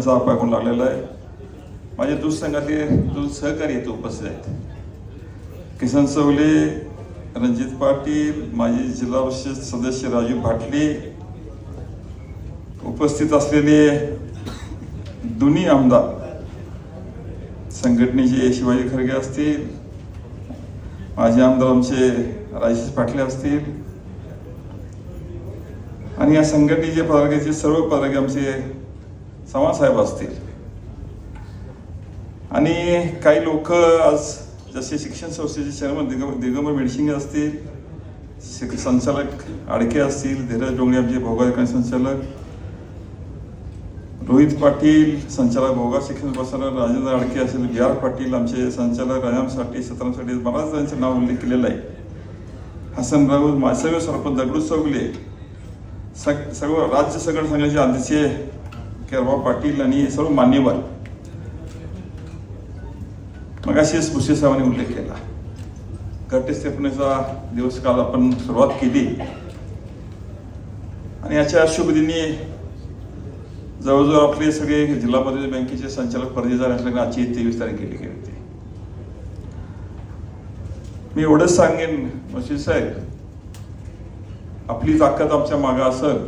पाकून लागलेला आहे. माझे दूध संघातले दूध सहकारी इथे उपस्थित आहेत. किसन चौले, रणजित पाटील, माजी जिल्हा परिषद सदस्य राजू भाटले, उपस्थित असलेले दोन्ही आमदार संघटनेचे शिवाजी खरगे असतील, माजी आमदार आमचे राजेश पाटले असतील आणि या संघटनेचे पदाधिकारीचे सर्व पदाधिकारी आमचे चव्हाण साहेब असतील आणि काही लोक आज जसे शिक्षण संस्थेचे चेअरमन दिगंबर मेडशिंगे असतील, संचालक आडके असतील, धीरज डोंगरे आमचे भोगा संचालक, रोहित पाटील संचालक भोगा शिक्षण प्रसारण, राजेंद्र आडके असतील, बी आर पाटील आमचे संचालक, राजामसाठी सतरामसाठी बराच त्यांचं नाव उल्लेख केलेला आहे. हसन राऊत, माझे सरपंच दगडू चौगले, सर्व राज्य संघटना संघाचे अध्यक्ष केरबा पाटील आणि सर्व मान्यवर. मगाशीच भुसे साहेबांनी उल्लेख केला, घटस्थापनेचा दिवस काल आपण सुरुवात केली आणि याच्या शुभ दिनी जवळजवळ आपले सगळे जिल्हा परिषद बँकेचे संचालक परदेशात असल्याने आजची 23 तारीख केली होती. मी एवढंच सांगेन मशीद साहेब, आपली ताकद आमच्या मागे असेल,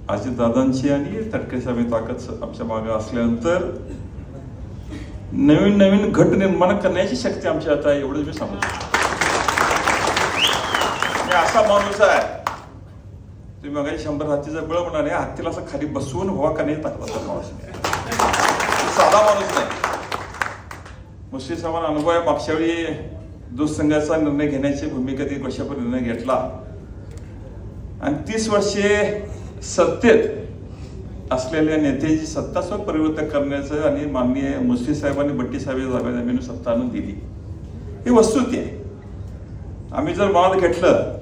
अजितदादांची आणि तटकरे साहेब ताकद आमच्या मागे असल्यानंतर नवीन नवीन घट निर्माण करण्याची शक्ती आमची आता आहे, एवढंच मी सांगतो. असा माणूस आहे, तुम्ही मग 100 हत्तीचा बळ म्हणाले, हत्तीला असं खाली बसवून हवा करण्याची ताकद असा माणूस साधा माणूस नाही. मुस्लिम साहेबांना अनुभव आहे. मागच्या वेळी दूध संघाचा निर्णय घेण्याची भूमिका ती कशाप्रकारे निर्णय घेतला आणि 30 वर्षे सत्तेत असलेल्या नेत्याची सत्ता स्व परिवर्तन करण्याचं आणि माननीय मुस्लिम साहेबांनी बट्टी साहेब जागा सत्ता आणून दिली, ही वस्तुस्थिती आहे. आम्ही जर मनात घेतलं,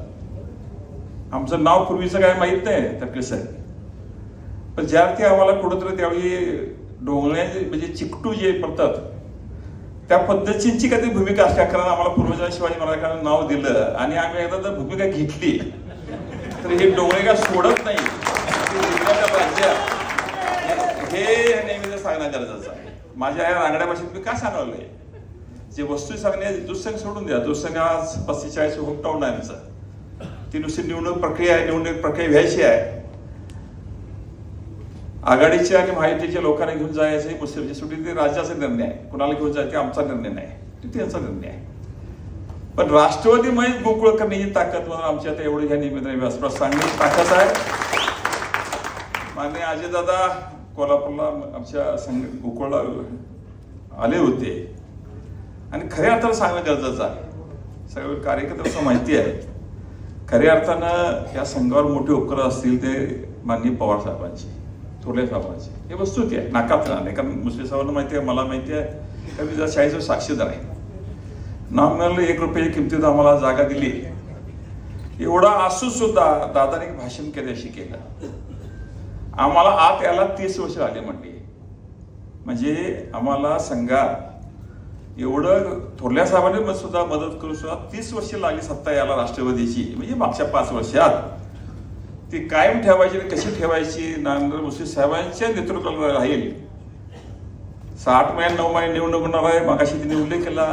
आमचं नाव पूर्वीचं काय माहित नाही तटकरे साहेब, पण ज्यावेळी आम्हाला कुठंतरी त्यावेळी डोंगळ्याचे म्हणजे चिकटू जे पडतात त्या पद्धतीची काहीतरी भूमिका असल्या कारण आम्हाला पूर्वजांनी शिवाजी महाराजांना नाव दिलं आणि आम्ही एकदा जर भूमिका घेतली तर हे डोंगळे काय सोडत नाही. राज्यात हे नेहमी सांगणं गरजेचं आहे. माझ्या या रांगड्या भाषेत मी काय सांगवलंय, जे वस्तू सांगणे दुसरं सोडून द्या. दुसरं आज 45 होमटाऊन आहे आमचं, ती नुसती निवडणूक प्रक्रिया आहे, निवडणूक प्रक्रिया व्हायची आहे. आघाडीच्या आणि माहितीच्या लोकांना घेऊन जायचं मुस्लिमची सुटी ते राज्याचा निर्णय आहे, कुणाला घेऊन जायचं आमचा निर्णय नाही, त्यांचा निर्णय आहे. पण राष्ट्रवादी माहीत गोकुळ करण्याची ताकद म्हणून आमच्या आता एवढी ह्या निमित्ताने व्यासपीठात सांगण्याची ताकद आहे. माननीय अजितदादा कोल्हापूरला आमच्या गोकुळला आले होते आणि खऱ्या अर्थानं सांगणं गरजेचं आहे. सगळं कार्यकर्त्यांना माहिती आहे, खऱ्या अर्थानं या संघावर मोठे उपकार असतील ते माननीय पवार साहेबांचे, थोरले साहेबांचे, हे वस्तुस्थिती आहे, नाकारता नाही. कारण मुस्लिम साहेबांना माहिती आहे, मला माहिती आहे, मी जर शाहीचं साक्षीदार आहे. नॉमिनल 1 रुपये किमतीत आम्हाला जागा दिली, एवढा असून सुद्धा दादाने भाषण केल्याशी केलं. आम्हाला आत याला 30 वर्ष आले म्हणजे आम्हाला संघात एवढं थोरल्या साहेबांनी सुद्धा मदत करून सुद्धा 30 वर्ष लागली सत्ता याला राष्ट्रवादीची. म्हणजे मागच्या 5 वर्षात ती कायम ठेवायची, कशी ठेवायची, नरेंद्र मुस्लिम साहेबांच्या नेतृत्वाला राहील. 60 महिने 9 महिने निवडणूक होणार आहे, मागाशी तिने उल्लेख केला.